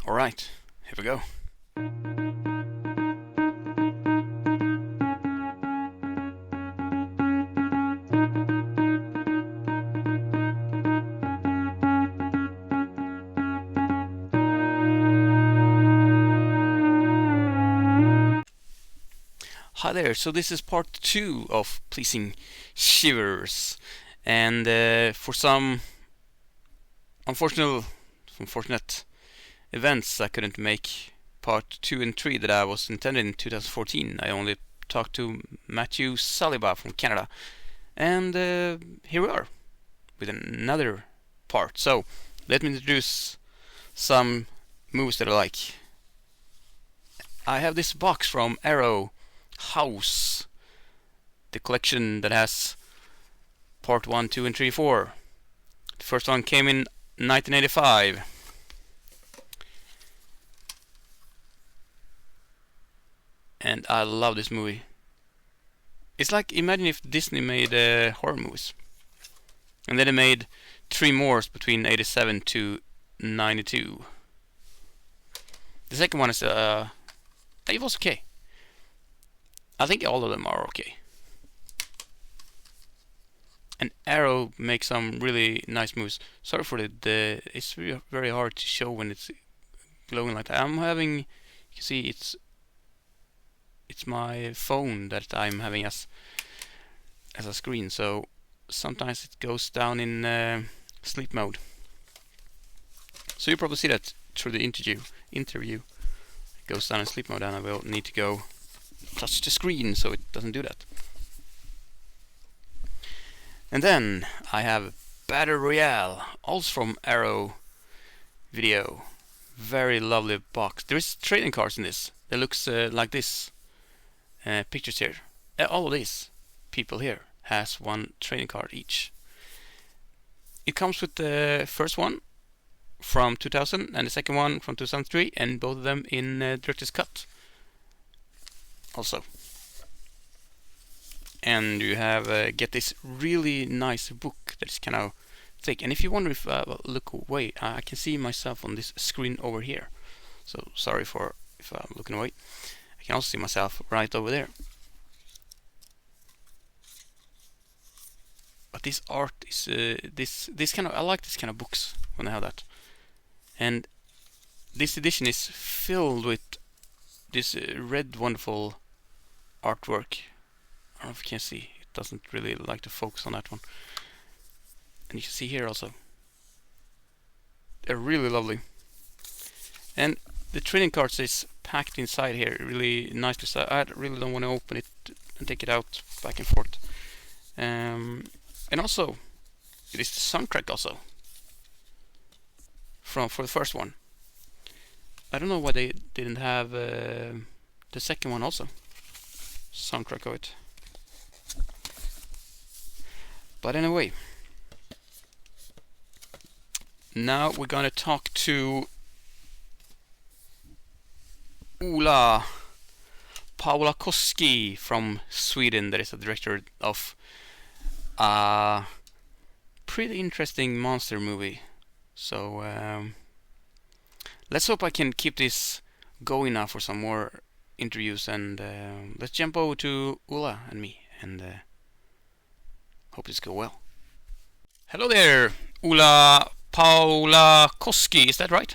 Alright, here we go. Hi there, so this is part 2 of Pleasing Shivers, and for some unfortunate events I couldn't make part 2 and 3 that I was intended in 2014. I only talked to Matthew Saliba from Canada, and here we are with another part. So let me introduce some movies that I like. I have this box from Arrow House, the collection that has part 1, 2 and 3, 4. The first one came in 1985. And I love this movie. It's like, imagine if Disney made horror movies. And then they made 3 more between 87 to 92. The second one is, it was okay. I think all of them are okay. And Arrow makes some really nice movies. Sorry for the it's really very hard to show when it's glowing like that. I'm having, you can see it's my phone that I'm having as a screen, so sometimes it goes down in sleep mode. So you probably see that through the interview. It goes down in sleep mode, and I will need to go touch the screen so it doesn't do that. And then I have Battle Royale, also from Arrow Video. Very lovely box. There is trading cards in this. It looks like this. Pictures here. All of these people here has one trading card each. It comes with the first one from 2000 and the second one from 2003, and both of them in director's cut. Also, and you have get this really nice book that's kind of thick. And if you wonder if look away, I can see myself on this screen over here. So sorry for if I'm looking away. I can also see myself right over there. But this art is this kind of, I like this kind of books when I have that. And this edition is filled with this red wonderful artwork. I don't know if you can see. It doesn't really like to focus on that one. And you can see here also. They're really lovely. And the trading cards is packed inside here really nicely. So I really don't want to open it and take it out back and forth. And also, it is the soundtrack also. For the first one. I don't know why they didn't have the second one also. Soundtrack of it. But anyway, now we're gonna talk to Paulakoski from Sweden. That is the director of a pretty interesting monster movie. So let's hope I can keep this going now for some more interviews, and let's jump over to Ulla and me, and hope this goes well. Hello there, Ulla Paulakoski, is that right?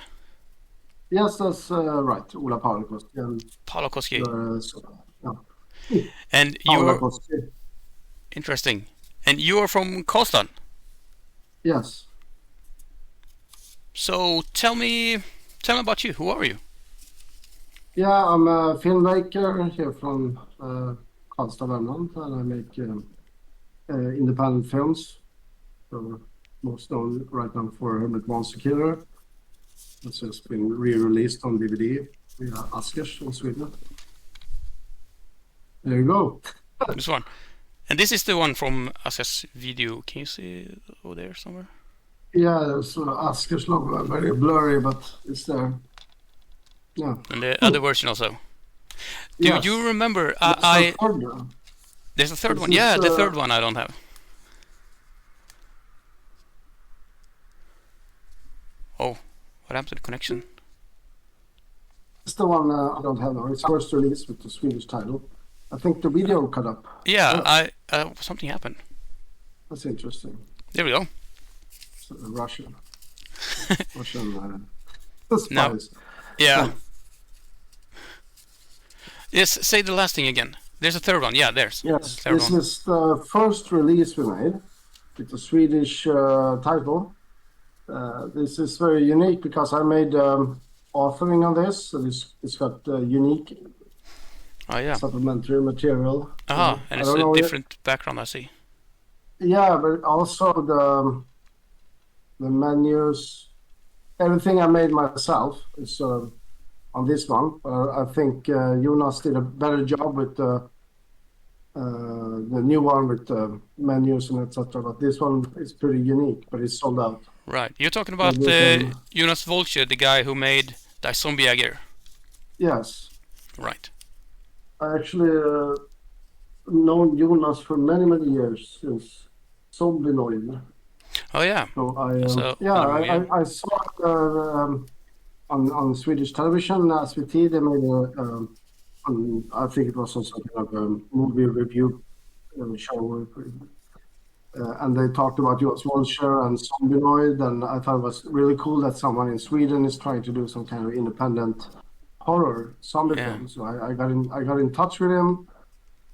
Yes, that's right. Ola Paulakoski. Paulakoski. Yeah. And you're Paulakoski. interesting. And you are from Karlstad. Yes. So tell me about you. Who are you? Yeah, I'm a filmmaker here from Karlstad, Värmland, and I make independent films. So most known right now for Hermit Monster Killer. It's just been re-released on DVD via Askers in Sweden. There you go. This one. And this is the one from Assess Video. Can you see it over there somewhere? Yeah, so Askers logo, very blurry, but it's there. Yeah. And the other version also. Do Yes. you remember? There's a third This one. Yeah, is, the third one I don't have. Oh, what happened to the connection? the one I don't have now. It's first release with the Swedish title. I think the video cut up. Yeah, something happened. That's interesting. There we go. It's Russian spies. No. Yeah. Yes, say the last thing again. There's a third one. Yeah, there's. Yes, third this one. is the first release we made with the Swedish title. This is very unique because I made authoring on this. So it's got unique supplementary material. And it's a different background, I see. Yeah, but also the menus, everything I made myself is on this one. I think Jonas did a better job with the new one with the menus and etc. But this one is pretty unique, but it's sold out. Right. You're talking about Jonas Volcher, the guy who made Die Zombiejäger. Yes. Right. I actually known Jonas for many, many years since Zombienoid. Oh yeah. So I saw it on Swedish television, SVT. They made I think it was also kind of a movie review show. And they talked about Jonas Volcher and Zombienoid, and I thought it was really cool that someone in Sweden is trying to do some kind of independent horror zombie film. So I got in touch with him.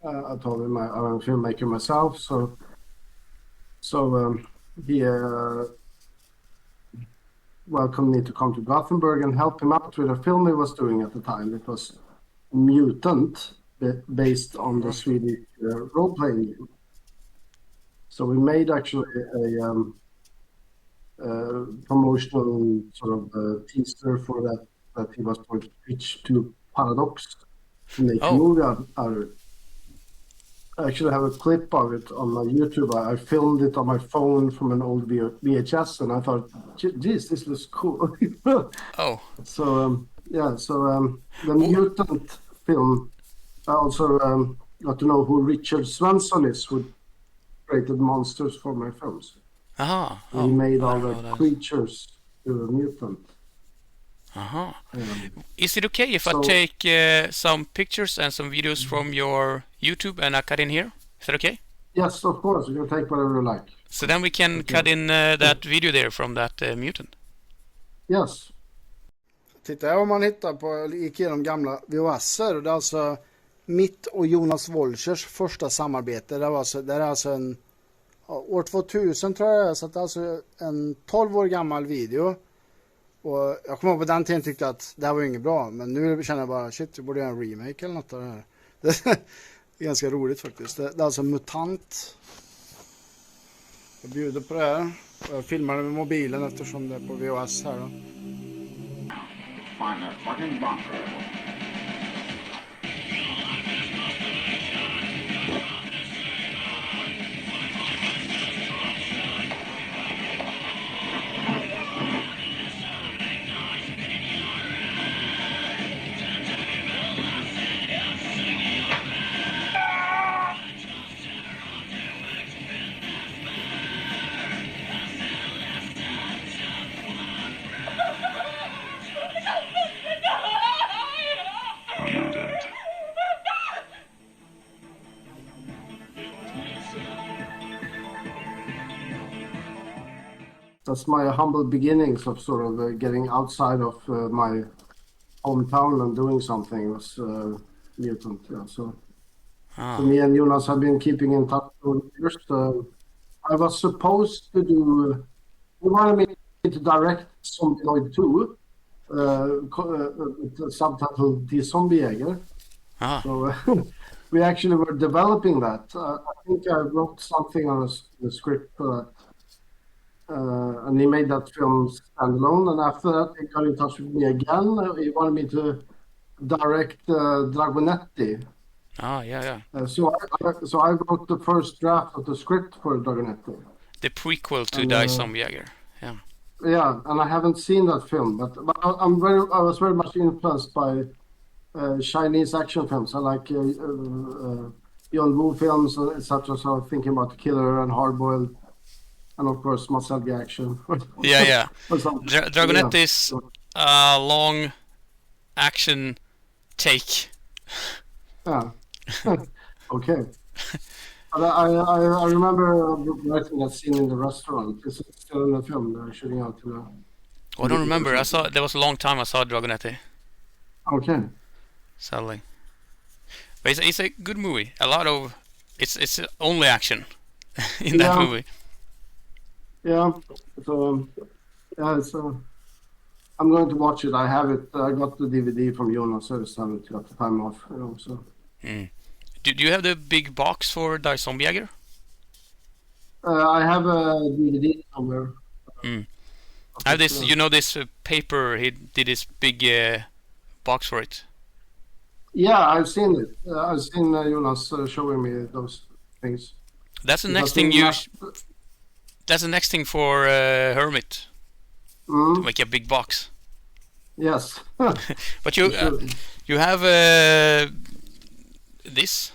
I told him I'm a filmmaker myself, so he welcomed me to come to Gothenburg and help him out with a film he was doing at the time. It was Mutant, based on the Swedish role-playing game. So we made actually a promotional sort of teaser for that he was going to pitch to Paradox to make a movie out of it. I actually have a clip of it on my YouTube. I filmed it on my phone from an old VHS, and I thought, geez, this was cool. So the Mutant film, I also got to know who Richard Svensson is, who created monsters for my films. He made all the creatures to a mutant. Is it okay if I take some pictures and some videos from your YouTube and I cut in here? Is that okay? Yes, of course. You can take whatever you like. So then we can cut in that video there from that mutant. Yes. Titta här vad man hittar på, gick igenom gamla VHSer, och det är alltså mitt och Jonas Volchers första samarbete. Det är alltså en år 2000 tror jag, så det är alltså en 12 år gammal video. Och jag kommer ihåg på den tiden tyckte att det här var inget bra, men nu känner jag bara shit, vi borde göra en remake eller något av det här. Det är ganska roligt faktiskt. Det är alltså Mutant. Jag bjuder på det här. Och jag filmar det med mobilen eftersom det är på VHS här då. That's my humble beginnings of sort of getting outside of my hometown and doing something was Mutant. Yeah. So me and Jonas have been keeping in touch for years. I was supposed to do. He wanted me to direct Zombienoid 2, subtitled Die Zombiejäger. So we actually were developing that. I think I wrote something on the script for that. And he made that film standalone, and after that he got in touch with me again. He wanted me to direct Dragonetti. So I wrote the first draft of the script for Dragonetti. The prequel to Die Zombiejäger. Yeah, and I haven't seen that film, but I was very much influenced by Chinese action films. I like John Woo films, etc. So I'm thinking about Killer and Hardboiled. And of course, Maselgi action. Dragonetti is a long action take. Yeah. Okay. But I remember writing that scene in the restaurant. Is it still in the film? They're shooting out in Oh, I don't remember. I saw there was a long time I saw Dragonetti. Okay. Sadly, but it's a good movie. A lot of it's only action in that movie. Yeah. So yeah, I'm going to watch it. I have it. I got the DVD from Jonas, so I just haven't got the time off. So. Mm. Do you have the big box for Die Zombiejäger? I have a DVD somewhere. I have this, this paper. He did this big box for it. Yeah, I've seen it. I've seen Jonas showing me those things. That's the next thing That's the next thing for Hermit to make a big box. Yes. But you have this.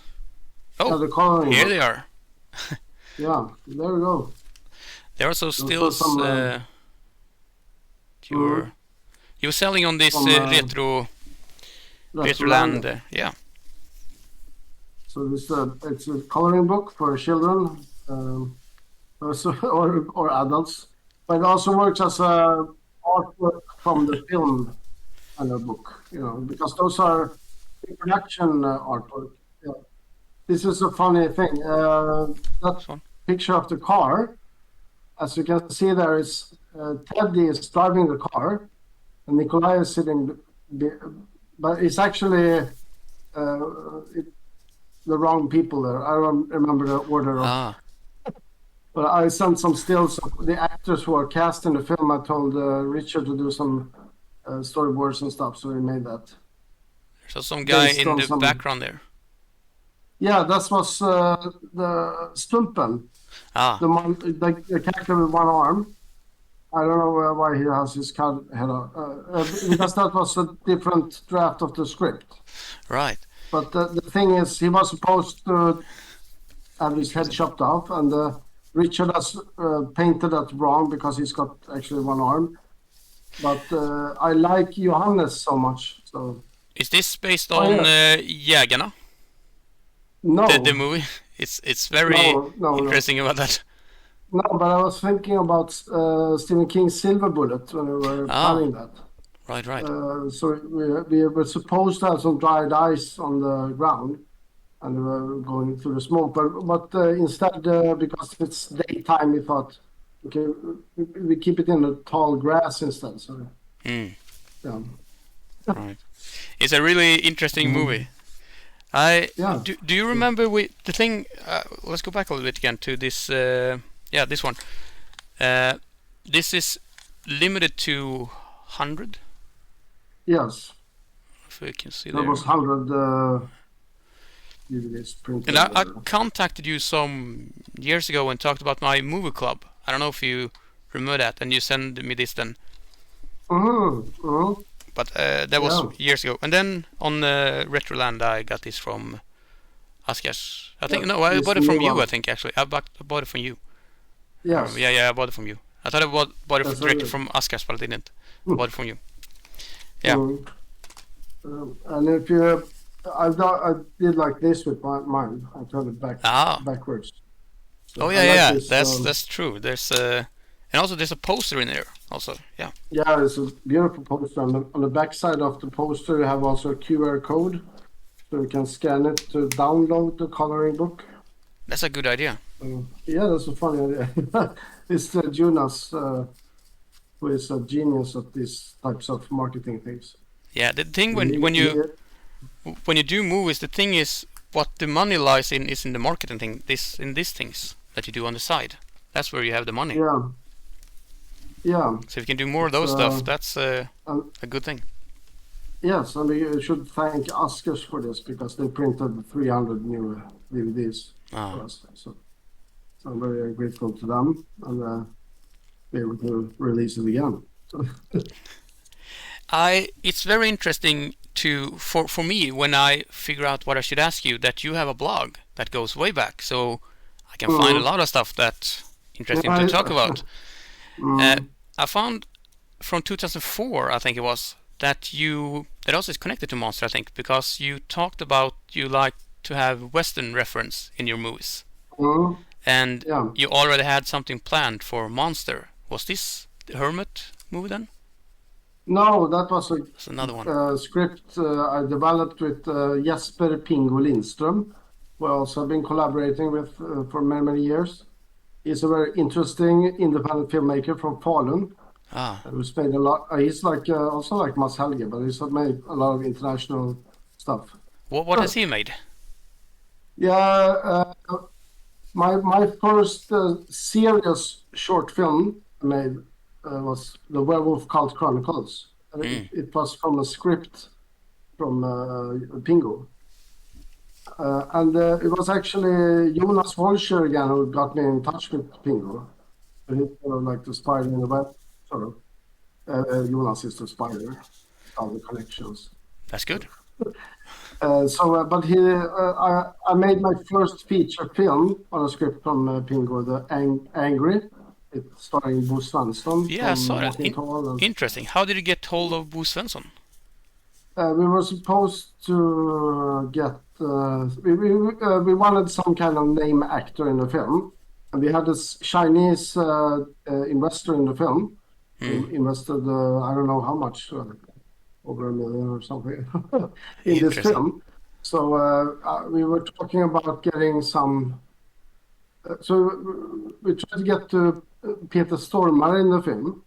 Oh, the coloring here book. they are. Yeah, there we go. There are also stills. You were selling on this Retroland. Yeah. So this it's a coloring book for children, or adults, but it also works as a artwork from the film and a book. Because those are production artwork. Yeah. This is a funny thing. That picture of the car, as you can see, there is Teddy is driving the car, and Nikolai is sitting. But it's actually the wrong people there. I don't remember the order. But I sent some stills of the actors who are cast in the film. I told Richard to do some storyboards and stuff, so he made that. So some guy in the background there. Yeah, that was the Stumpen. The character with one arm. I don't know why he has his head up. Because that was a different draft of the script. Right. But the thing is, he was supposed to have his head chopped off, and Richard has painted that wrong because he's got actually one arm. But I like Johannes so much. So. Is this based on Jägarna? No. The movie? It's very interesting about that. No, but I was thinking about Stephen King's Silver Bullet when we were planning that. Right. So we were supposed to have some dried ice on the ground, and we were going through the smoke. But instead, because it's daytime, we thought, okay, we keep it in the tall grass instead. So, yeah. Right. It's a really interesting movie. Do you remember the thing? Let's go back a little bit again to this. This one. This is limited to 100. Yes. If we can see there was 100 DVDs printed. And I contacted you some years ago and talked about my movie club. I don't know if you remember that, and you sent me this then. But that was years ago. And then on Retroland, I got this from Askers. I think I bought it from you. I think actually, I bought it from you. Yes. I bought it from you. I thought I bought it directly from Askers, but I didn't. I bought it from you. Yeah. And if I did like this with mine. I turned it backwards. So this, that's true. There's and also there's a poster in there. Also, yeah. Yeah, it's a beautiful poster. On the back side of the poster, you have also a QR code, so you can scan it to download the coloring book. That's a good idea. Yeah, that's a funny idea. It's Jonas, who is a genius at these types of marketing things. Yeah, the thing when you do movies, the thing is what the money lies in is in the marketing thing. In these things that you do on the side. That's where you have the money. Yeah. Yeah. So if you can do more of those stuff, that's a good thing. Yes, and we should thank Askers for this because they printed 300 new DVDs for us. So I'm very grateful to them and be able to release it again. It's very interesting for me when I figure out what I should ask you that you have a blog that goes way back, so I can find a lot of stuff that's interesting to talk about. I found from 2004, I think it was, that also is connected to Monster, I think, because you talked about you like to have Western reference in your movies, Mm, and yeah. you already had something planned for Monster. Was this the Hermit movie then? No, that was That's another one. a script I developed with Jesper Pingo Lindström, who I also have been collaborating with for many, many years. He's a very interesting independent filmmaker from Falun, Ah, who's made a lot. He's like also like Mats Helge, but he's made a lot of international stuff. what has he made? Yeah, my first serious short film I made was The Werewolf Cult Chronicles. Mm, It was from a script from Pingo. And it was actually Jonas Wolscher again who got me in touch with Pingo. He's sort of like the spider in the web, sort of. Jonas is the spider, all the connections. that's good. But I made my first feature film on a script from Pingo, The Angry. It's starring Bo Svenson Yeah, I from saw that. Walking Tall. And, Interesting. How did you get hold of Bo Svensson? we were supposed to get, we wanted some kind of name actor in the film. And we had this Chinese investor in the film. Invested, I don't know how much, over $1 million or something in this Interesting. film. So we were talking about getting some. So we tried to get Peter Stormare in the film,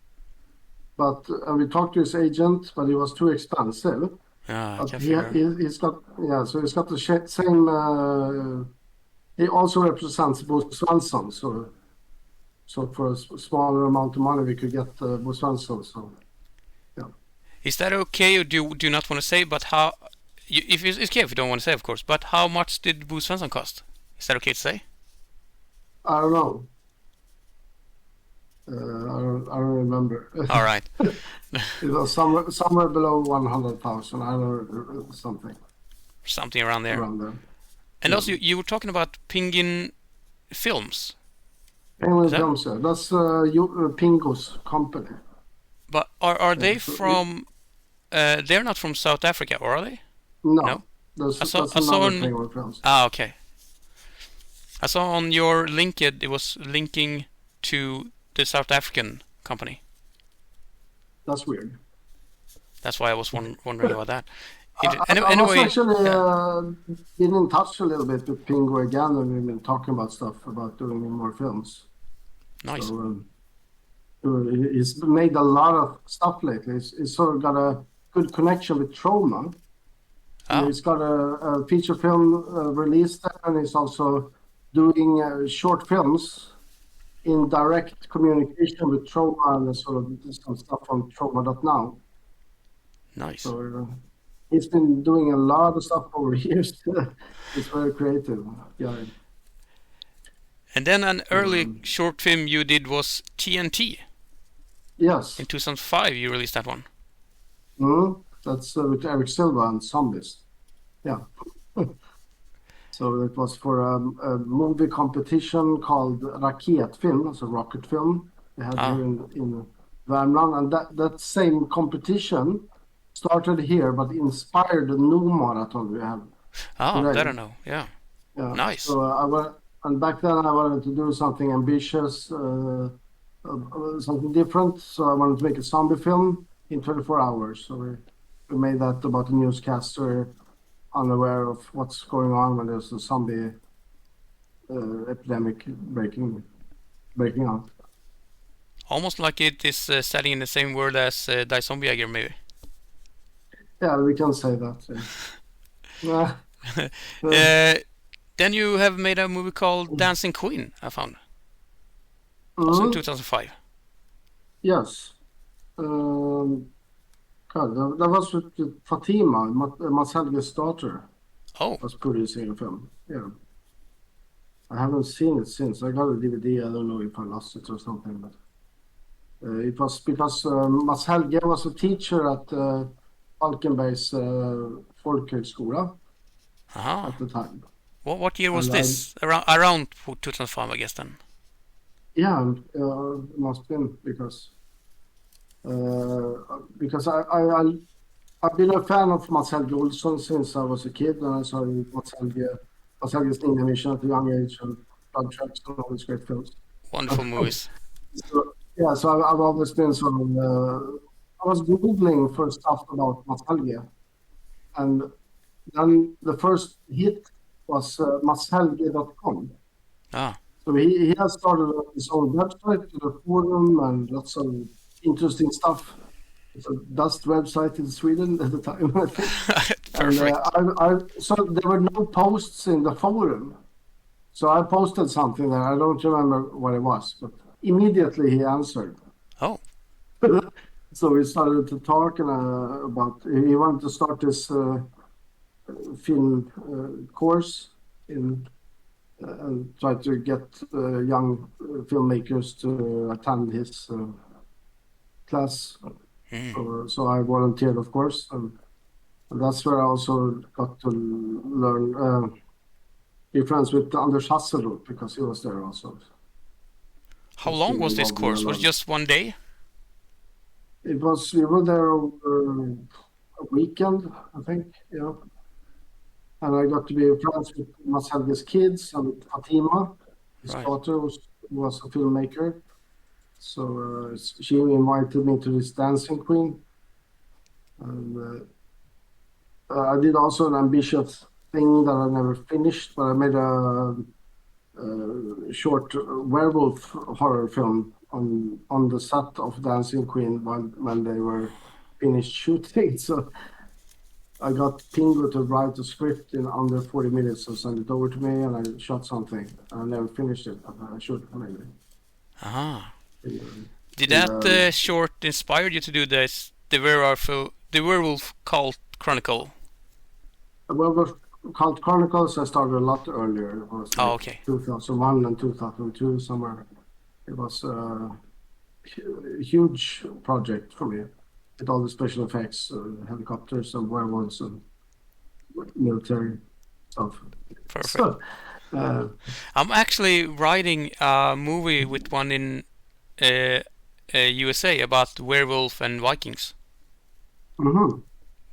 but we talked to his agent, but he was too expensive. Yeah, I But can figure. he's got so he's got the same. He also represents Bo Svensson, so for a smaller amount of money we could get Bo Svensson. So yeah. Is that okay, or do you not want to say? But how? If it's okay if you don't want to say, of course. But how much did Bo Svensson cost? Is that okay to say? I don't know. I don't remember. All right. It was somewhere below 100,000. I don't know, something Something around there. around there. And Yeah. also, you were talking about Penguin Films. Penguin Is that? Films, yeah. That's Pingo's company. But are they So from? They're not from South Africa, or are they? No. no, that's I saw another on. Penguin Films. Ah, okay. I saw on your link it was linking to the South African company. That's weird. That's why I was wondering about that. I was Anyway, actually yeah, been in touch a little bit with Pingo again, and we've been talking about stuff about doing more films. nice. So he's made a lot of stuff lately. He's sort of got a good connection with Trauma. And Oh, he's got a feature film released there, and he's also doing short films in direct communication with Trauma and sort of some stuff on Trauma.now. nice. So he's been doing a lot of stuff over years. He's very creative. Yeah. And then an So, early short film you did was TNT. yes. In 2005 you released that one. That's with Eric Silva and Zombies. Yeah. So it was for a movie competition called Raketfilm, it's a rocket film they had Ah, here in Värmland. And that same competition started here, but inspired the new marathon we have that I today. know. Yeah, Yeah. nice. So and back then I wanted to do something ambitious, something different. So I wanted to make a zombie film in 24 hours. So we made that about a newscaster unaware of what's going on when there's a zombie epidemic breaking out. Almost like it is setting in the same world as Die Zombiejäger, maybe. Yeah, we can say that. Yeah. Then you have made a movie called Dancing Queen, I found. Also in Mhm. 2005. Yes. Um, God, that was with Fatima, Mats Helge's daughter, Oh, was producing a film. Yeah. I haven't seen it since. I got a DVD. I don't know if I lost it or something, but it was because Mats Helge was a teacher at Falkenbergs folkhögskola aha. at the time. What year was And this? Around 2005, I guess then. yeah, it must have been because I I've been a fan of Mats Helge Olsson since I was a kid, and I saw Mats Helge's Ninja Mission at a young age, and Blood Tracks and all these great films. Wonderful movies. So, yeah, so I've always been sort of. I was googling for stuff about Mats Helge, and then the first hit was matshelge.com. Ah, So he has started his own website with a forum and lots of interesting stuff. It's a dust website in Sweden at the time, I think. And perfect. so there were no posts in the forum. So I posted something there. I don't remember what it was, but immediately he answered. Oh, So we started to talk about. He wanted to start this film course in and try to get young filmmakers to attend his class. So I volunteered, of course, and that's where I also got to learn, be friends with Anders Hasselhoff because he was there also. how Was long being was this involved in a course? Was lot. it just one day? We were there over a weekend, I think, yeah. And I got to be friends with Mats Helge's kids and with Fatima, his Right. daughter, who was a filmmaker. So she invited me to this dancing queen. And I did also an ambitious thing that I never finished, but I made a short werewolf horror film on the set of Dancing Queen when they were finished shooting. So I got Pingo to write a script in under 40 minutes and send it over to me, and I shot something. I never finished it, but I should maybe. Ah. In Did in that the short inspire you to do this? The Werewolf Cult Chronicle. Werewolf Cult Chronicles, I started a lot earlier. It was Oh, like okay. 2001 and 2002 somewhere. It was a huge project for me with all the special effects, helicopters and werewolves and military stuff. Perfect. So, uh, I'm actually writing a movie with one in uh, USA about werewolf and Vikings. mhm.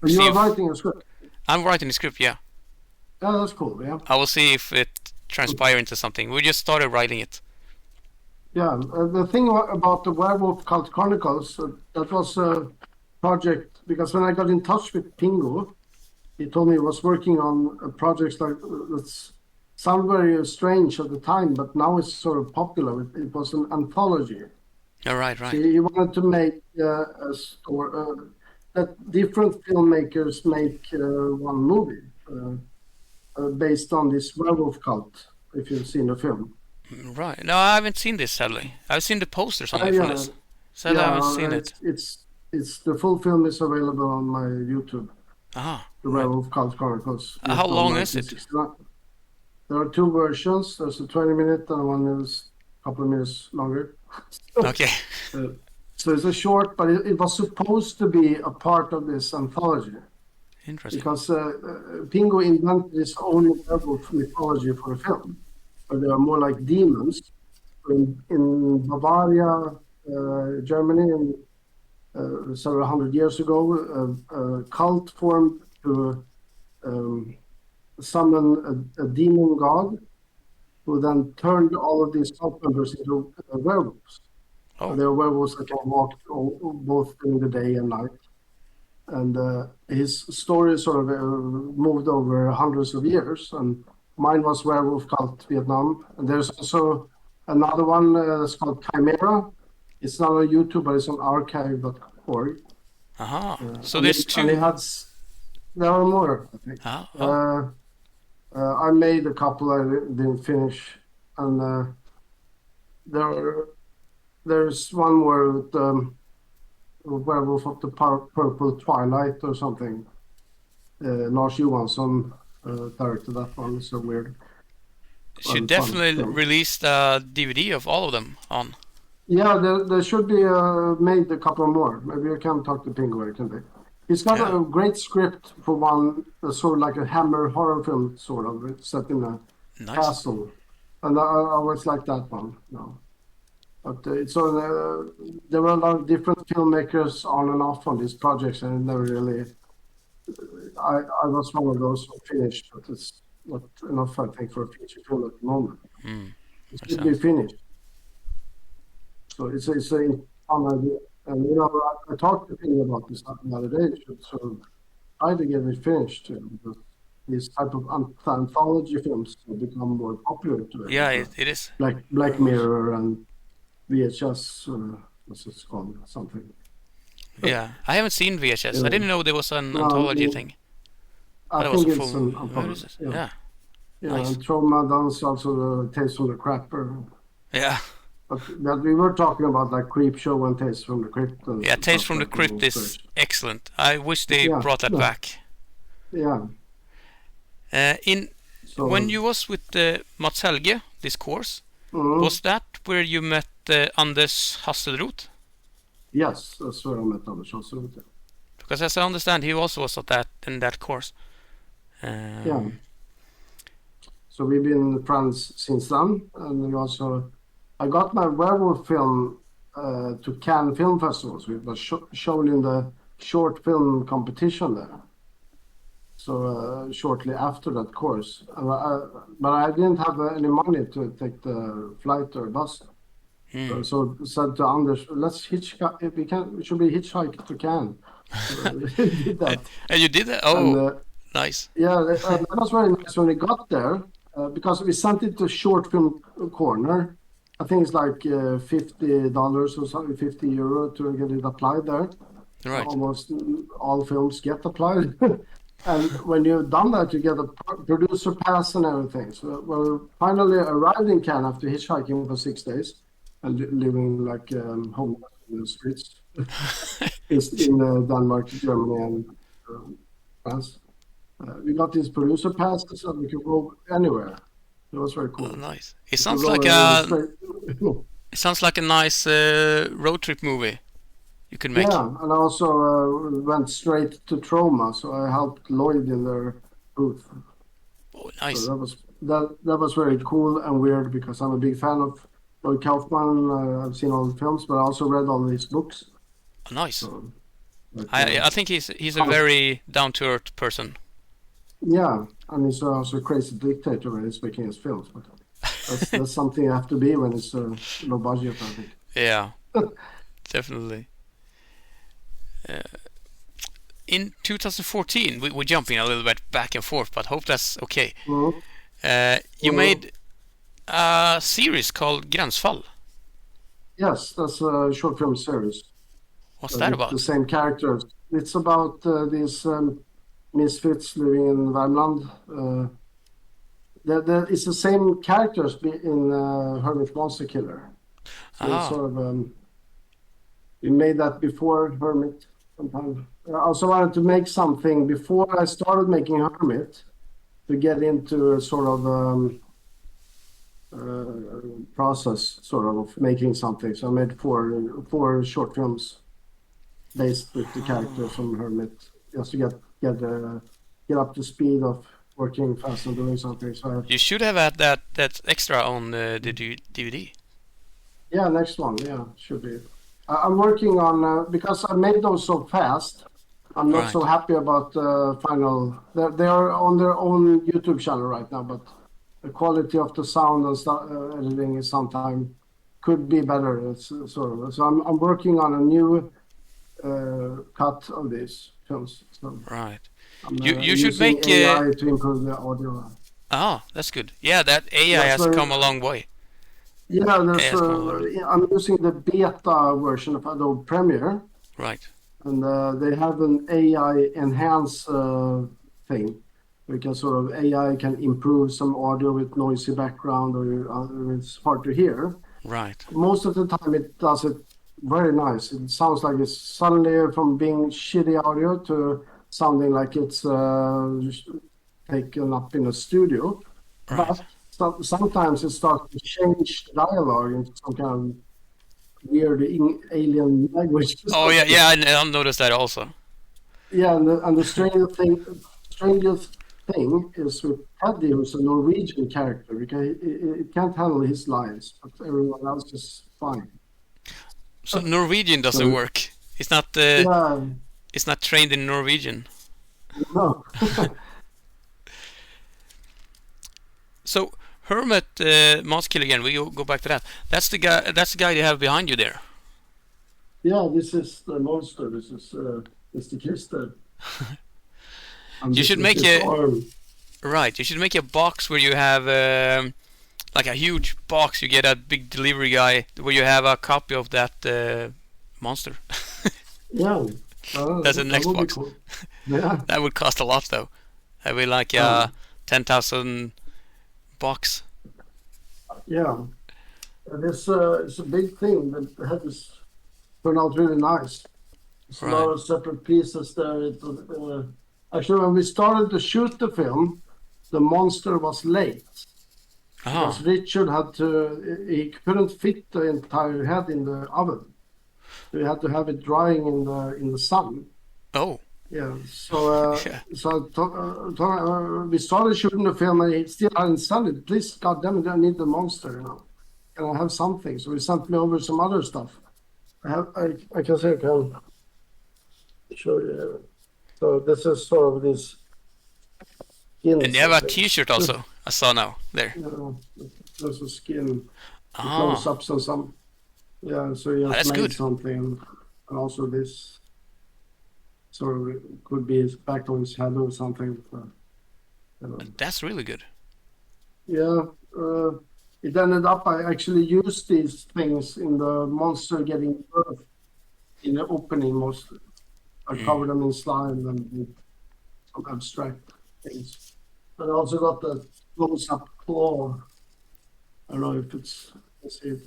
You See are if writing a script. I'm writing the script. Yeah, Yeah, that's cool. Yeah. I will see if it transpires into something. We just started writing it. Yeah, the thing about the Werewolf Cult Chronicles, that was a project because when I got in touch with Pingo, he told me he was working on projects like that sound very strange at the time, but now it's sort of popular. It was an anthology. All right, So right. he wanted to make a story that different filmmakers make one movie based on this werewolf cult, if you've seen the film. Right. No, I haven't seen this sadly. I've seen the posters only from Yeah, this. Sadly, I haven't yeah, seen it. it's the full film is available on my YouTube. Ah, The right. Werewolf Cult Chronicles, How Vietnam long is it? 1969. There are two versions. There's a 20-minute and one is a couple of minutes longer. Okay. Uh, so it's a short, but it was supposed to be a part of this anthology Interesting. because Pingo invented his own werewolf mythology for a film. But they are more like demons. In Bavaria, Germany, several hundred years ago, a cult formed to summon a demon god who then turned all of these cult members into werewolves. Oh, They are werewolves that can walk both during the day and night. And his story sort of moved over hundreds of years. And mine was Werewolf Cult Vietnam. And there's also another one that's called Chimera. It's not on YouTube, but it's on archive.org. aha. So And there's and he two. had, there are more, I think. Ah, oh, I made a couple I didn't finish. And there, there's one more with Werewolf of the Purple Twilight or something. Lars Johansson directed that one. So weird. should Fun definitely film. release the DVD of all of them on. Yeah, there should be made a couple more. Maybe I can talk to Pingo. It can be. He's got Yeah, a great script for one, sort of like a Hammer horror film, sort of. It's set in a nice. castle. And I always like that one. No. But there were a lot of different filmmakers on and off on these projects, and it never really I was one of those who finished, but it's not enough, I think, for a feature film at the moment. It Makes should be sense. finished. So it's a fun idea. And I talked to him about this the other day. So try to get it finished because these type of anthology films have become more popular today. Yeah, it is. Black Mirror and VHS, what's it called? Something. Yeah, I haven't seen VHS. I Yeah. didn't know there was an No, anthology thing. I That was think a it's full. an What is anthology. it? Yeah. Yeah, Yeah, nice. and Trauma Dance also the Tales from the Crapper. Yeah, But we were talking about like Creep Show and Tales from the Crypt and yeah. Tales stuff from the like Crypt is inspiration. excellent. I wish they Yeah, brought that yeah, back. yeah. In when So, you was with Mats Helge, this course, mm, was that where you met Anders Hasselroth? yes, that's where I met Anders Hasselroth. Because as I understand, he also was at that in that course. Yeah, so we've been friends since then, and I got my werewolf film to Cannes Film Festivals. It was shown in the short film competition there. So shortly after that course, but I didn't have any money to take the flight or bus. So said to Anders, let's hitchhike. We should be hitchhiked to Cannes. So we did that, And you did that? and Oh, nice. yeah, that was very nice when we got there because we sent it to Short Film Corner. I think it's like $50 or something, €50 to get it applied there. Right. Almost all films get applied. And when you've done that, you get a producer pass and everything. So we finally arrived in Cannes after hitchhiking for 6 days and living like homeless in the streets in Denmark, Germany, and France. We got these producer passes so we could go anywhere. It was very cool. Oh, nice. It We sounds could like go a straight. it sounds like a nice road trip movie you could make. Yeah, and I also went straight to Trauma, so I helped Lloyd in their booth. Oh, So nice. that was very cool and weird because I'm a big fan of Lloyd Kaufman. I've seen all the films, but I also read all his books. Oh, nice. So, but, I think he's a very down to earth person. yeah, and he's also a crazy dictator when he's making his films. But that's something you have to be when it's low budget, I think. Yeah, definitely. In 2014, we're jumping a little bit back and forth, but hope that's okay. Mhm. You Mhm. made a series called Gränsfall. Yes, that's a short film series. What's that With the about? same characters. It's about these misfits living in Värmland. It's the same characters in Hermit Monster Killer. So it's Ah, sort of we made that before Hermit sometime. I also wanted to make something before I started making Hermit to get into a sort of process sort of making something. So I made four short films based with the characters from Hermit, just to get up to speed of working fast and doing something. So you should have had that extra on the DVD. yeah, next one, yeah, should be. I'm working on because I made those so fast. I'm not so Right. happy about the final. They are on their own YouTube channel right now, but the quality of the sound and editing is sometimes could be better. It's sort of so. I'm working on a new cut of these films. So Right. I'm You should using make AI to improve the audio. that's good. Yeah, that AI That's has very come a long way. yeah. AI has come a long way. I'm using the beta version of Adobe Premiere. Right. And they have an AI enhance thing. We can sort of AI can improve some audio with noisy background or it's hard to hear. Right. Most of the time it does it very nice. It sounds like it's suddenly from being shitty audio to sounding like it's taken up in a studio. Right. But sometimes it starts to change the dialogue into some kind of weird alien language. Oh yeah. I noticed that also. Yeah, and the strangest thing is with Teddy, who's a Norwegian character, because it can't handle his lines, but everyone else is fine. So Norwegian doesn't So work. It's not yeah, it's not trained in Norwegian. No. So Hermit Mouse Killer again. We go back to that. That's the guy. That's the guy you have behind you there. Yeah, this is the monster. This is Mr. Kister. And You this should is make his a arm. right. You should make a box where you have like a huge box. You get a big delivery guy where you have a copy of that monster. Yeah, That's the that next would be box. cool. Yeah, That would cost a lot though. That would be like um, 10,000 box. yeah. This it's a big thing. The head is turned out really nice. It's a lot Right. of separate pieces there. Actually, when we started to shoot the film, the monster was late because Ah. Richard had to. He couldn't fit the entire head in the oven. So he had to have it drying in the sun. Oh. Yeah. Yeah. We started shooting the film and he still hadn't sent it. Please, God damn it, I need the monster, you know. Can I have something? So he sent me over some other stuff. I can say I can show you. So this is sort of this And skins you have and a things. T-shirt also. I saw now there. You know, there's a skin Ah. close-ups and some. Yeah, so he Ah, has that's made good. something. And also this sort of could be his back on his head or something. You know. That's really good. Yeah, it ended up I actually used these things in the monster getting birth in the opening mostly. I Mm. covered them in slime and some abstract things. And I also got the close-up claw. I don't know if let's see if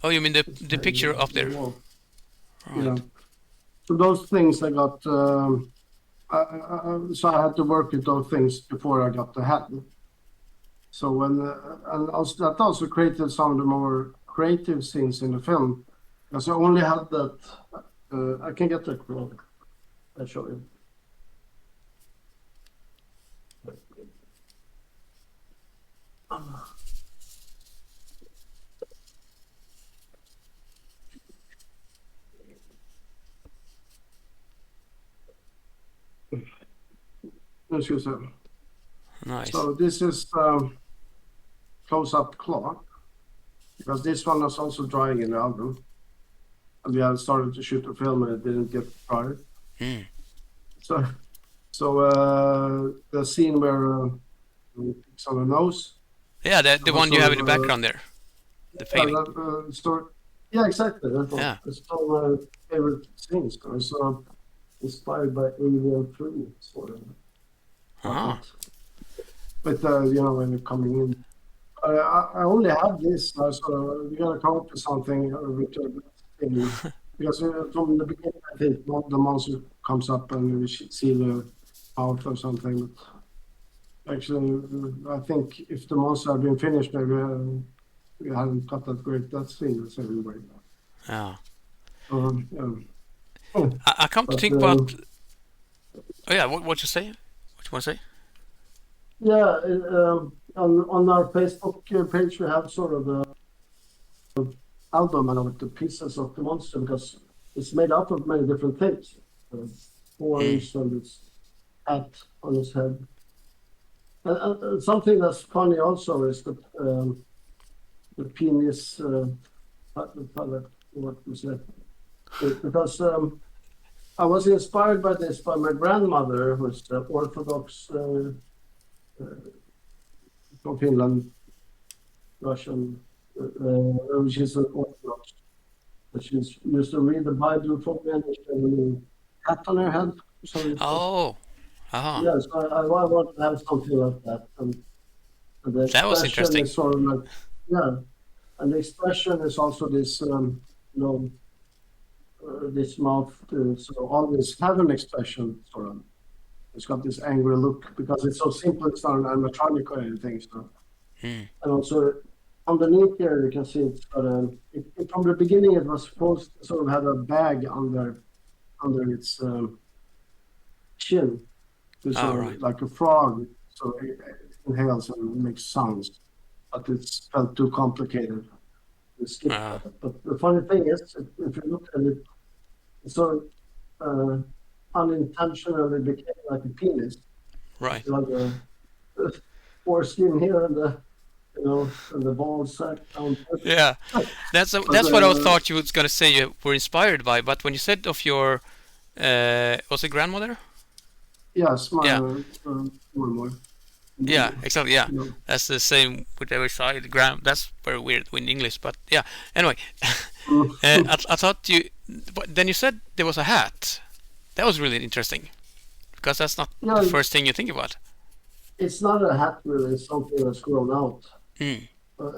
Oh, you mean it's the hanging picture on up the there? wall. Yeah. Right. So those things I got. So I had to work with those things before I got the hat. So and also that also created some of the more creative scenes in the film, because I only had that. I can get that quote. I'll show you. Excuse me. Nice. So this is close-up claw, because this one was also drying in the album, and we had started to shoot the film and it didn't get dry. Mm. So the scene where it's on the nose, Yeah, that the was one you sort have of in the background there. The yeah, painting. story. Yeah, exactly. That one. Yeah. It's one of my favorite scenes. I saw inspired by Alien 3, sort of like Ah. that. But you know, when you're coming in, I only have this. So you gotta come up with something with the thing. Because from the beginning, I think the monster comes up and we should see the mouth or something. But actually, I think if the monster had been finished, maybe we hadn't got that great that scene that's everywhere. Yeah. Yeah. I come to But think about. Oh yeah. What you say? What you want to say? yeah, on our Facebook page, we have sort of the album and with the pieces of the monster because it's made up of many different things. Uh, Mm. Horns and its hat on his head. And something that's funny also is the penis palette, what you say. Because I was inspired by this by my grandmother, who's Orthodox from Finland, Russian. She's an Orthodox. But she used to read the Bible for me and she had a hat on her head. So, Oh. Aha. yes, I want to have something like that. And the That was expression interesting. is sort of like, yeah. And the expression is also this, you know, this mouth to so always have an expression sort of. It's got this angry look because it's so simple. It's not an animatronic or anything. So Mm. and also underneath here you can see it's got from the beginning it was supposed to sort of have a bag under its chin, to Oh sort right. of like a frog. So it inhales and makes sounds, but it's felt too complicated. We skipped Uh, that. But the funny thing is, if you look at it, it sort of unintentionally became like a penis. Right. You have the foreskin here and the ball sack down Yeah. there. But That's what I thought you was gonna say you were inspired by. But when you said of your was it grandmother? yes, my Yeah. more. Yeah. Exactly. Yeah. You know. That's the same with every side. That's very weird in English. But yeah. Anyway, I thought you. But then you said there was a hat. That was really interesting because that's not the Yeah, first thing you think about. it's not a hat really, it's something that's grown out. Mm.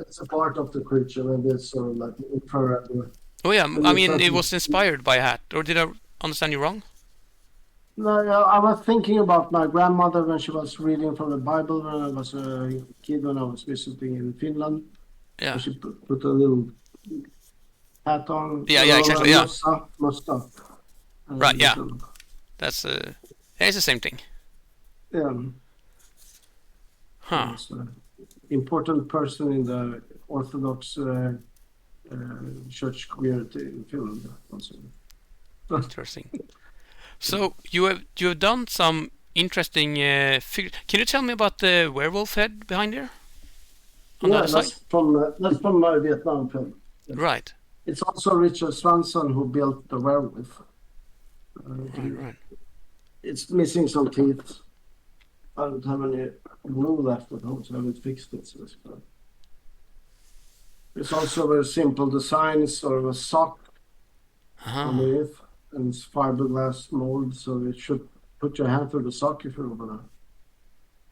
It's a part of the creature and it's sort of like infrared. Oh yeah. When I you mean, start it to was inspired by a hat, or did I understand you wrong? No, yeah, I was thinking about my grandmother when she was reading from the Bible when I was a kid when I was visiting in Finland. Yeah. And she put a little hat on, Yeah. Yeah. a Exactly. Yeah. mössa, Right. Yeah. little, That's it's the same thing. yeah, she Huh. was an important person in the Orthodox church community in Finland. Also. Interesting. So you have done some interesting figure. Can you tell me about the werewolf head behind there on the Yeah, other side? that's from my Vietnam film. Yes. Right. It's also Richard Swanson who built the werewolf. Right. It's missing some teeth. I don't have any glue left at home, so I haven't fixed it. So it's also a very simple design. It's sort of a sock Uh-huh. underneath, and it's fiberglass mold, so it should put your hand through the sock if you're gonna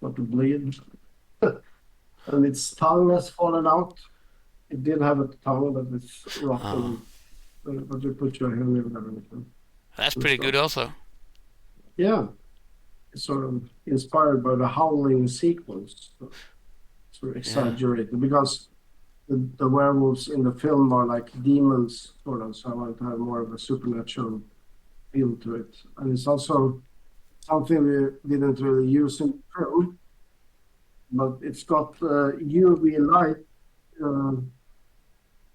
want to bleed. And its tongue has fallen out. It did have a tongue, but it's rotten. But you put your hand in everything. That's pretty good also. Yeah, it's sort of inspired by the Howling sequence. Sort of exaggerated because the werewolves in the film are like demons, sort of. So I want to have more of a supernatural feel to it, and it's also something we didn't really use in the film, but it's got UV light.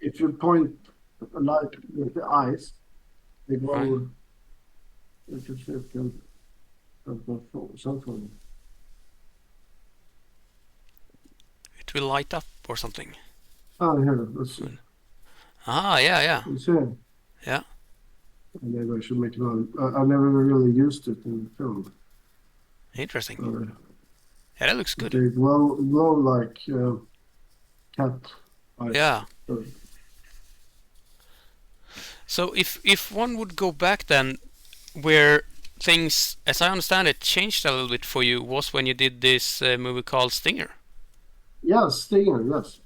If you point a light with the eyes, they go. Right. If you see if you have something. It will light up or something. Oh, here, let's see. Ah, yeah. You see? Yeah. Maybe I should make it on. I never really used it in the film. Interesting. Uh, Yeah, that looks good. They glow like cat eyes. Yeah. So, So if one would go back then, where things, as I understand it, changed a little bit for you was when you did this movie called Stinger. yes, Stinger, yes.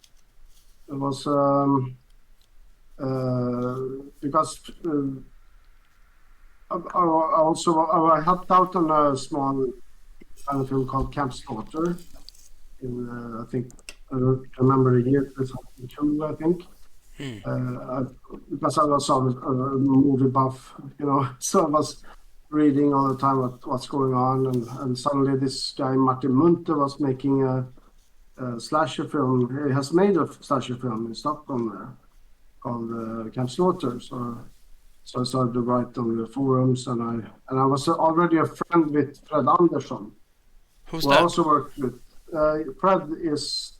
It was because I helped out on a small film called Camp Slaughter. In I think I don't remember the year 2002, I think. Because I was a movie buff, so I was reading all the time what's going on, and suddenly this guy Martin Munthe was making a slasher film. He has made a slasher film in Stockholm called Camp Slaughter. So I started to write on the forums, and I was already a friend with Fred Andersson, Who's who I that? also worked with. Fred is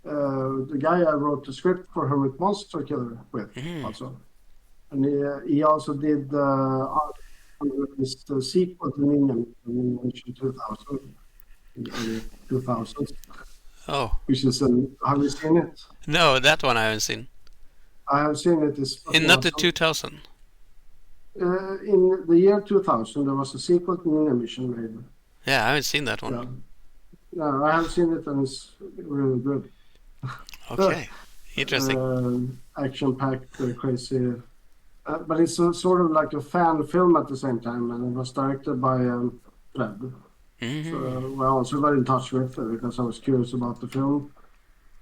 the guy I wrote the script for Hermit Monster Killer with, also, and he also did this sequel to Ninja Mission 2000 in the early 2000s, Oh, which is have you seen it? no, that one I haven't seen. I have seen it. It's In not the awesome. 2000. In the year 2000, there was a sequel to Ninja Mission made. Yeah, I haven't seen that one. Yeah. Yeah, I have seen it, and it's really good. Okay, interesting. Action-packed, crazy. But it's sort of like a fan film at the same time, and it was directed by Fred. So I also got in touch with because I was curious about the film.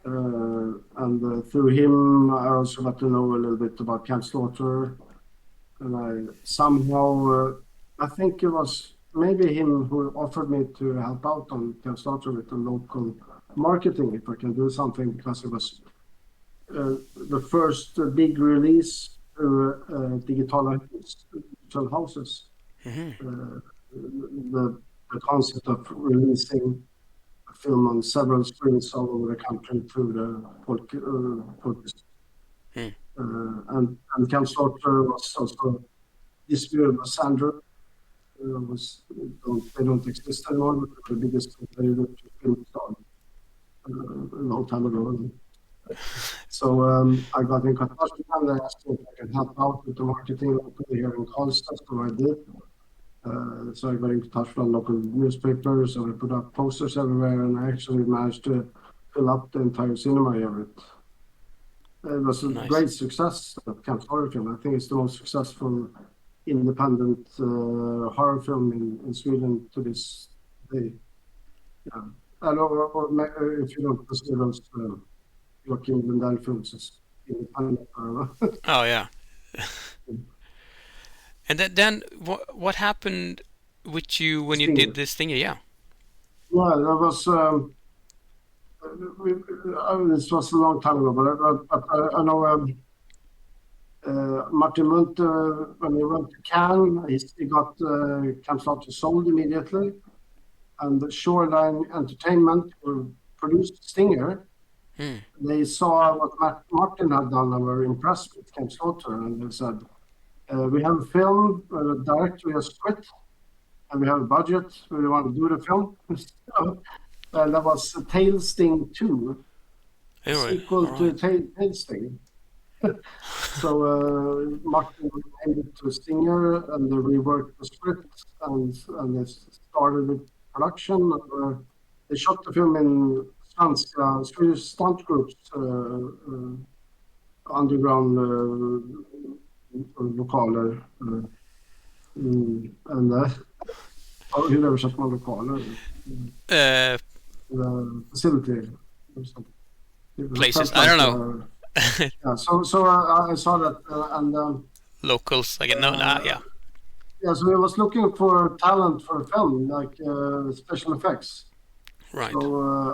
And through him, I also got to know a little bit about Camp Slaughter. And I somehow, I think it was maybe him who offered me to help out on Camp Slaughter with the local marketing, if I can do something, because it was the first big release through digital houses. The the concept of releasing a film on several screens all over the country through the Folkets. And Camp Slaughter was also distributed by Sandra. They don't exist anymore, but they were the biggest competitor to film star a long time ago. So I got in contact with them. They asked me if I could help out with the marketing locally here in Karlstad, so I did. So I got in touch with local newspapers, and I put up posters everywhere, and I actually managed to fill up the entire cinema here. It was a great success at Camp Horror Film. I think it's the most successful independent horror film in Sweden to this day. Yeah. Or if you don't consider those Joaquin Lindell films as independent. Oh yeah. And then what happened with you when you did this thing? Yeah. Yeah, that was. This was a long time ago, but I know Martin Munthe, when he went to Cannes, he got Camp Slaughter sold immediately, and Shoreline Entertainment produced Stinger. They saw what Martin had done and were impressed with Camp Slaughter, and they said, we have a film, a director has quit, and we have a budget, we want to do the film. And that was Tail Sting 2, sequel to Tail Sting. So Martin named it to Stinger, and they reworked the script, and they started with production. They shot the film in Swedish stunt groups, underground lokaler. Hur översätter man lokaler? Facility. Places, I don't know. Yeah, so I saw that, and locals, I get yeah. Yeah, so I was looking for talent for a film, like special effects. Right. So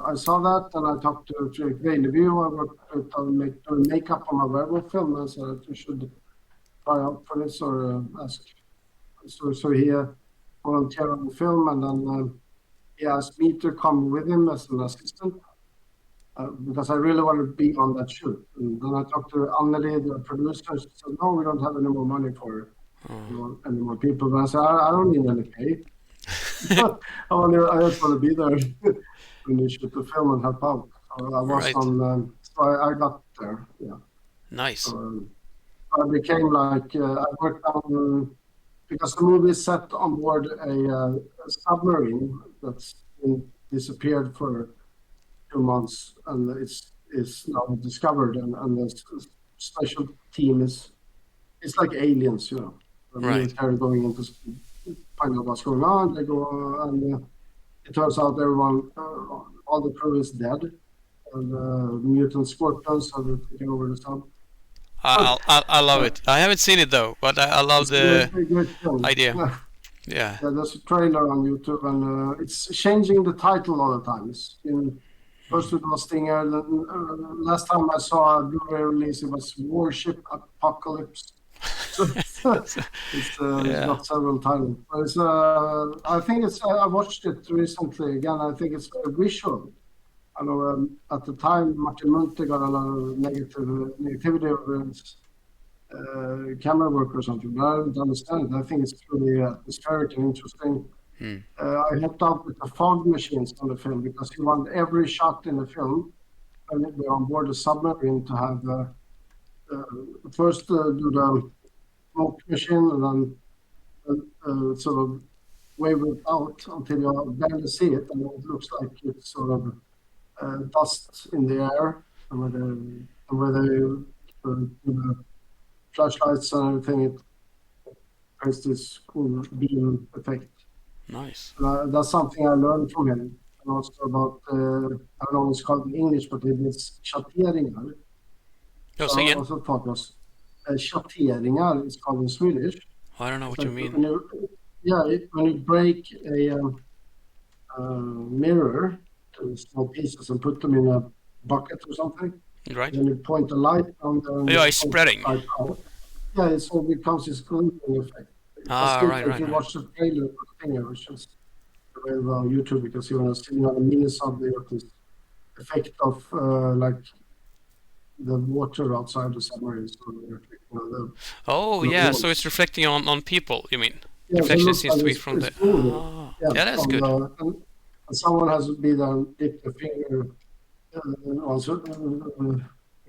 I saw that, and I talked to Fredrik Weineby, I worked with doing makeup on my werewolf film, and said that you should try out for this or ask. So he volunteered on the film, and then he asked me to come with him as an assistant. Because I really want to be on that shoot. And then I talked to Anneli, the producer. She said, no, we don't have any more money for any more people. But I said, I don't need any pay. I just want to be there when you shoot the film and help out. So I was on, so I got there, yeah. Nice. So I became like, I worked on, because the movie is set on board a submarine that's disappeared for 2 months, and it's now discovered, and the special team it's like aliens, you know. The military going in to find out what's going on. They go, and it turns out everyone, all the crew is dead, and mutant scorpions have taken over the sub. I love it. I haven't seen it though, but I love the idea. Yeah. There's a trailer on YouTube, and it's changing the title all the time. First it was Stinger. Last time I saw a Blu-ray release, it was Warship Apocalypse. It's got several titles. But I think I watched it recently again. I think it's very visual. I know at the time Martin Munthe got a lot of negativity over his camera work or something, but I don't understand it. I think it's really atmospheric and interesting. I helped out with the fog machines on the film because he wanted every shot in the film when we're on board the submarine to have first do the smoke machine and then sort of wave it out until you barely see it, and it looks like it's sort of dust in the air, and where they do the flashlights and everything, it creates this cool beam effect. Nice. That's something I learned from him. And also about, I don't know what it's called in English, but it is schatteringar. So again? Also taught us. Schatteringar is called in Swedish. I don't know what you mean. When you break a mirror to small pieces and put them in a bucket or something, right? Then you point the light on the... Yeah, it's spreading. Yeah, it becomes this glowing effect. Right. If you watch the trailer, it was available on YouTube because you want to see a minutes of this effect of like the water outside the submarine. So Oh, the yeah, so walls. it's reflecting on people, you mean? Yeah, so it Reflection looks seems like to be from the... it's moving. Oh, Yeah, yeah, that's from good. and someone has been dipped the finger also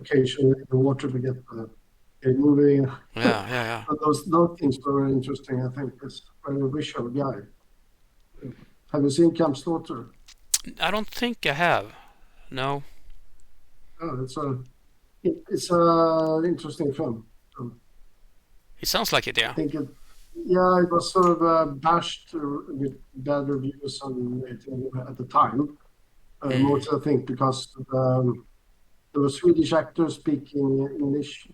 occasionally in the water to get it moving. Yeah. But those things were very interesting. I think it's a very visual guy. Have you seen Camp Slaughter? I don't think I have. No. Oh, it's a interesting film. It sounds like it, I yeah. think it was sort of bashed with bad reviews on it at the time. Mostly, I think, because there were Swedish actors speaking English,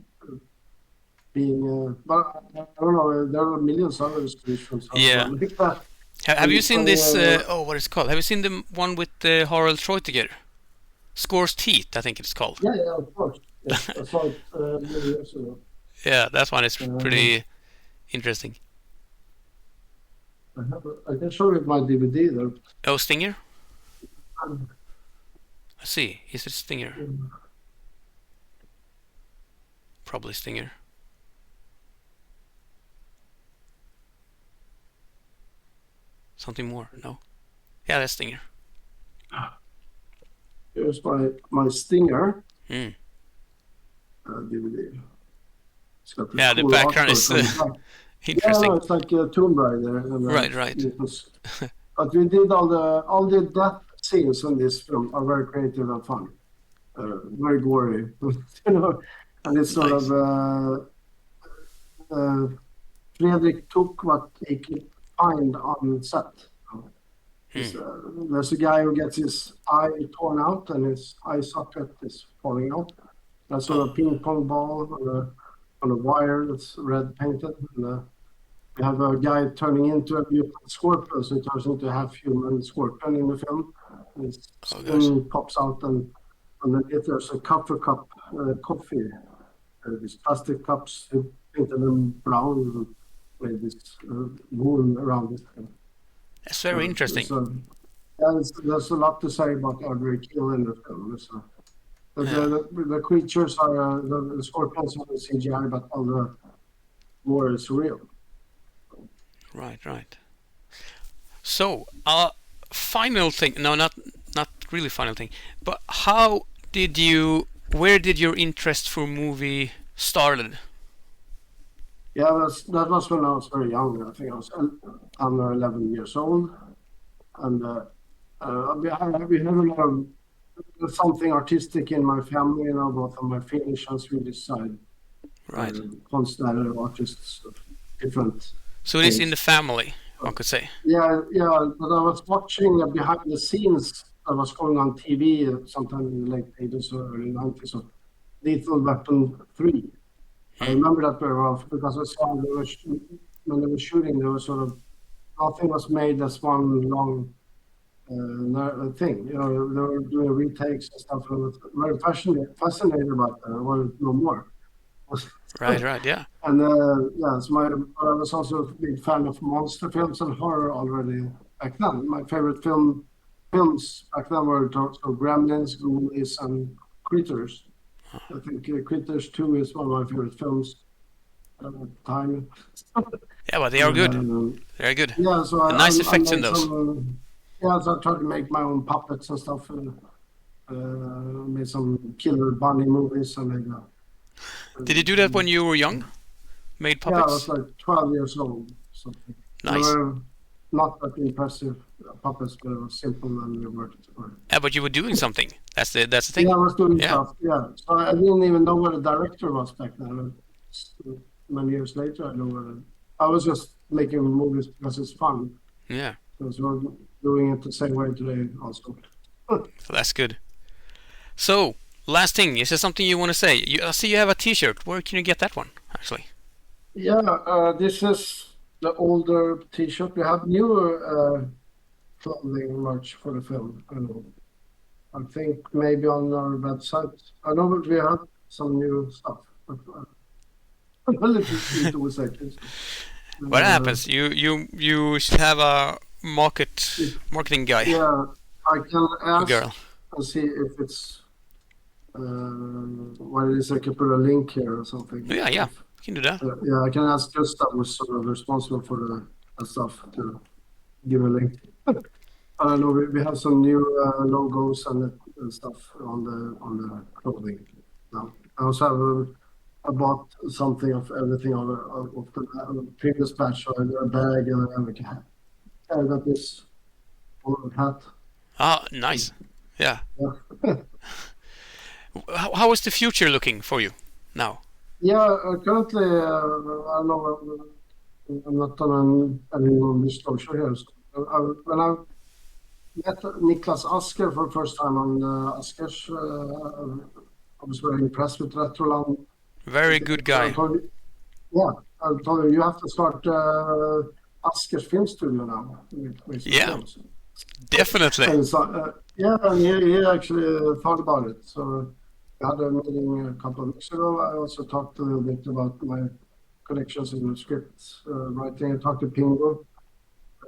but I don't know. There are millions of other Swedish films as Yeah. well. Like that. Have you seen this? Uh, What is it called? Have you seen the one with Harald Treutiger? Scores Teeth, I think it's called. yeah, of course. Yeah, I saw it many years ago. Yeah, that one is Uh, pretty interesting. I can show you my DVD there. Oh, Stinger? Um, I see. Is it Stinger? Probably Stinger. Something more? No? Yeah, that's Stinger. Here's my Stinger Mm. DVD. It's got this Yeah, the cool background artwork is on the back. Yeah, interesting. no, it's like a Tomb Raider. And, Right. But we did all the death scenes in this film are very creative and fun, very gory, and it's sort Nice. of Fredrik took what he could find on set. There's a guy who gets his eye torn out and his eye socket is falling out. That's sort of ping pong ball on a wire that's red painted. And, we have a guy turning into a mutant scorpion, so he turns into a half-human scorpion in the film. And his skin pops out, and underneath there's a coffee cup, coffee. These plastic cups, he painted them brown with this wool around it. That's very interesting. There's a lot to say about every kill in the film. The creatures are, the scorpions are CGI, but all the gore is real. Right. So, final thing. No, not really final thing. But where did your interest for movie started? Yeah, that was when I was very young. I think I was under 11 years old, and we have a lot of something artistic in my family, both on my Finnish and Swedish side. Right. Konstnärer, artists, different. So it is in the family, one could say. Yeah. But I was watching behind the scenes that was going on TV sometime in the late 80s or early 90s of Lethal Weapon 3. I remember that very well because I saw when they were shooting, there was sort of nothing was made as one long thing. They were doing retakes and stuff. I was very fascinated about that. I wanted to know more. Right, yeah. And I was also a big fan of monster films and horror already back then. My favorite films back then were Gremlins, Ghoulies, and Critters. I think Critters 2 is one of my favorite films at the time. Yeah, but they are good. They're good. Yeah, so nice effects in those. So I tried to make my own puppets and stuff, and made some killer bunny movies and like that. Did you do that when you were young? Made puppets? Yeah, I was like 12 years old. Something. Nice. They were not that impressive puppets, but it was simple and they worked. Yeah, but you were doing something. That's the thing. Yeah, I was doing stuff. Yeah, so I didn't even know what a director was back then. Many years later, I know what. I was just making movies because it's fun. Yeah. So we're doing it the same way today, also. So that's good. So, last thing, is there something you want to say? I see you have a T-shirt. Where can you get that one, actually? Yeah, this is the older T-shirt. We have newer clothing merch for the film. I think maybe on our website. I know that we have some new stuff. But What happens? You should have a If, marketing guy yeah, I can or ask girl. and see if it's what it is. I can put a link here or something. Yeah, yeah, we can do that. Yeah, I can ask Gustav, who's sort of responsible for the stuff, to give a link. I know we have some new logos and stuff on the clothing now. I also have I bought something of everything of the previous batch. So I got a bag and I have a hat. I got this hat. Ah, nice. Yeah. Yeah. How is the future looking for you now? Yeah, currently, I know I'm not on any non-disclosure here. So, when I met Niklas Asker for the first time on Asker's, I was very impressed with Retroland. Very good I guy. told you, yeah, I told you have to start Asker's film studio now. With some Yeah, films. definitely. And so, yeah, and he actually thought about it. So we had a meeting a couple of weeks ago. I also talked a little bit about my connections in the script writing. I talked to Pingo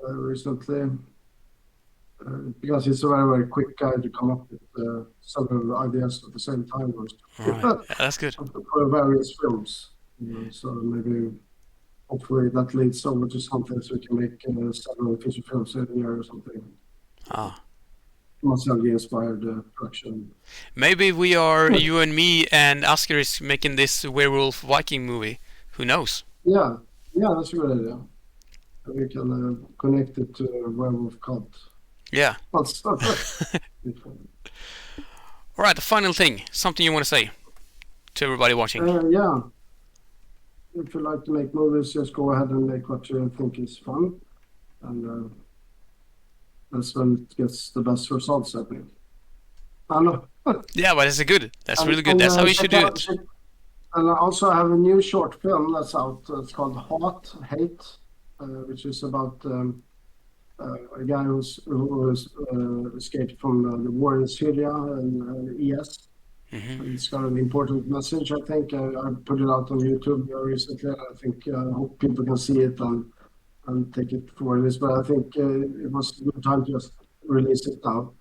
recently because he's a very, very quick guy to come up with several ideas at the same time All right. Yeah, that's good. for various films. So maybe hopefully that leads over to something so we can make several feature films in a year or something. Ah. Massaggi inspired production. Maybe we are you and me and Asker is making this werewolf Viking movie. Who knows? Yeah, yeah, that's a good idea. We can connect it to Werewolf Cult. Yeah. Also, All right. The final thing. Something you want to say to everybody watching? yeah, if you like to make movies, just go ahead and make what you think is fun, and that's when it gets the best results, I think. I know. Yeah, but it's good. That's really good. And, That's how you should do it. And I also have a new short film that's out. It's called Hate, which is about a guy who escaped from the war in Syria and ES. Mm-hmm. It's got an important message, I think. I put it out on YouTube recently. I think I hope people can see it and take it for what it is. But I think it was a good time to just release it now.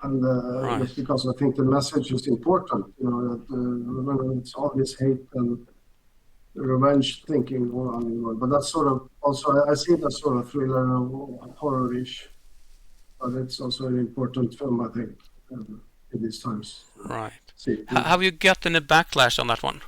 And Right. just because I think the message is important, that when it's all this hate and revenge thinking going on in the world. But that's sort of also, I see that sort of thriller, horror-ish. But it's also an important film, I think, in these times. Right. See, Have you gotten a backlash on that one?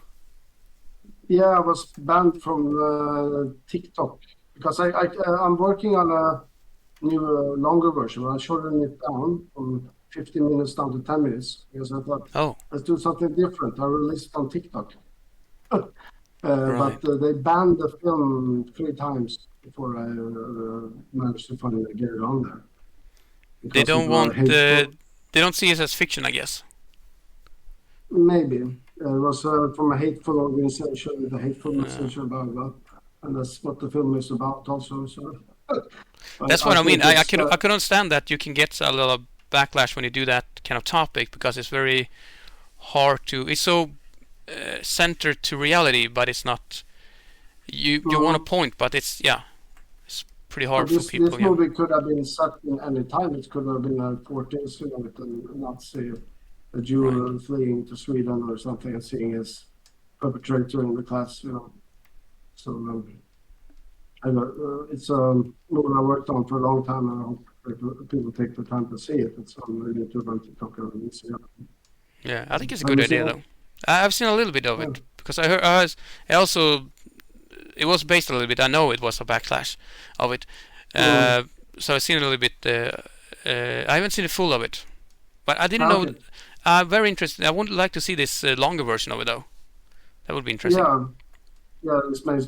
yeah, I was banned from TikTok because I'm working on a new longer version. I shortened it down from 15 minutes down to 10 minutes because I thought, Oh, let's do something different. I released it on TikTok. right. But they banned the film 3 times before I managed to finally get it on there. They Because don't people are want. hateful. They don't see it as fiction, I guess. Maybe. It was from a hateful organization with a hateful Yeah. message about that. And that's what the film is about also. So. That's what I mean. think I it's, can I can understand that you can get a lot of backlash when you do that kind of topic because it's very hard to. It's so centered to reality, but it's not. You want a point, but it's pretty But hard for this people. Yeah. movie could have been set in any time. It could have been a 40s with a Nazi, a Jew Right. fleeing to Sweden or something and seeing his perpetrator in the class, So it's a movie I worked on for a long time, and I hope people take the time to see it. It's on YouTube and TikTok and Instagram. Yeah, I think it's a Have good you seen idea it? though. I've seen a little bit of Yeah. it because I also it was based a little bit. I know it was a backlash of it, so I've seen a little bit. I haven't seen the full of it, but I didn't know. Okay. Very interesting. I would like to see this longer version of it though. That would be interesting. Yeah, it's nice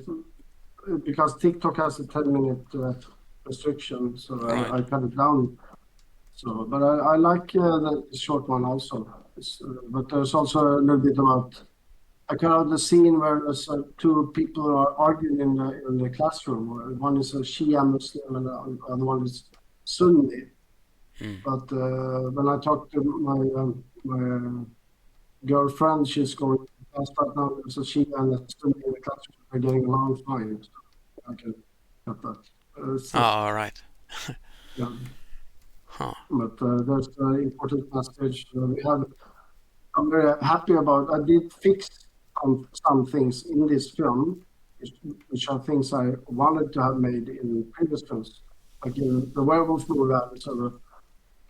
because TikTok has a 10-minute restriction, so Right. I cut it down. So, but I like the short one also. But there's also a little bit about I kind of the scene where there's 2 people are arguing in the classroom. One is a Shia Muslim and the other one is Sunni. Mm. But when I talk to my girlfriend, she's going to class right now. There's a Shia and a Sunni in the classroom. They're getting along fine. So I can cut that. Oh, all right. Yeah. Huh. But there's an important message. I'm very happy about. I did fix some things in this film, which are things I wanted to have made in previous films, like in the werewolf movie.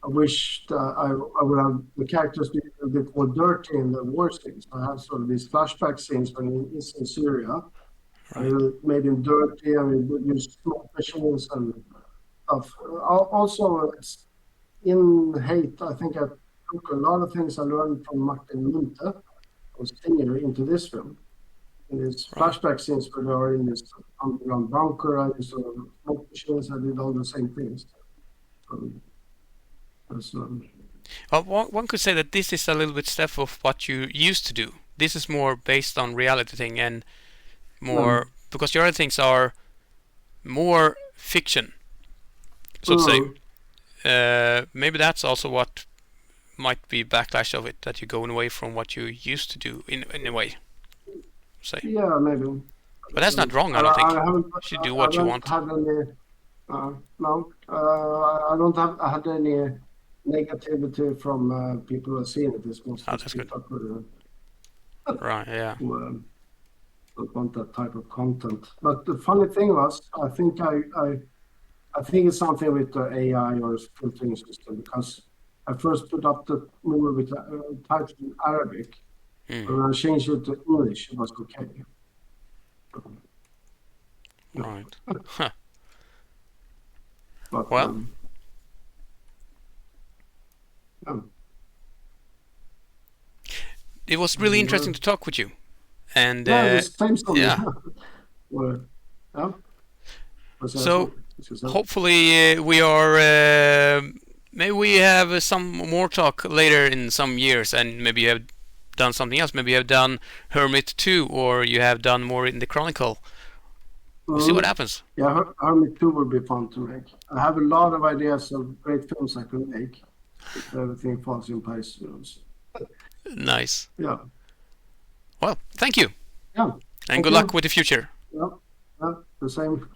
I wish I would have the characters be a bit more dirty in the war scenes. I have sort of these flashback scenes when he is in Syria. I Right. made him dirty. I mean, use smoke machines and stuff. Also, it's in Hate, I think I took a lot of things I learned from Martin Munthe, was singer, into this film. In these Right. flashback scenes where they are in this underground bunker, I used smoke machines, I did all the same things. Um, as, Well, one could say that this is a little bit step of what you used to do. This is more based on reality thing and more um, because your other things are more fiction, so to say. mm, Maybe that's also what might be backlash of it, that you're going away from what you used to do in a way, say. yeah, maybe. But that's not wrong, I don't I think. You haven't, should do I what you don't want. have any, no, I don't have had any negativity from people who have seen it. It's Oh, mostly that's good. people Right, yeah. who don't want that type of content. But the funny thing was, I think it's something with the AI or filtering system because I first put up the movie with the title in Arabic, Mm, and when I changed it to English, it was okay. Yeah. right. Huh. But Well, yeah, it was really interesting well, to talk with you. And yeah, the same story. yeah, Well, yeah, what's that so for? What's you said? hopefully we are. Maybe we have some more talk later in some years, and maybe you have done something else. Maybe you have done Hermit 2, or you have done more in the Chronicle. We'll see what Mm. happens. Yeah, Hermit 2 would be fun to make. I have a lot of ideas of great films I could make if everything falls in place. Nice. Yeah, Well, thank you, yeah. and Thank good luck you. with the future. Yeah, yeah, the same.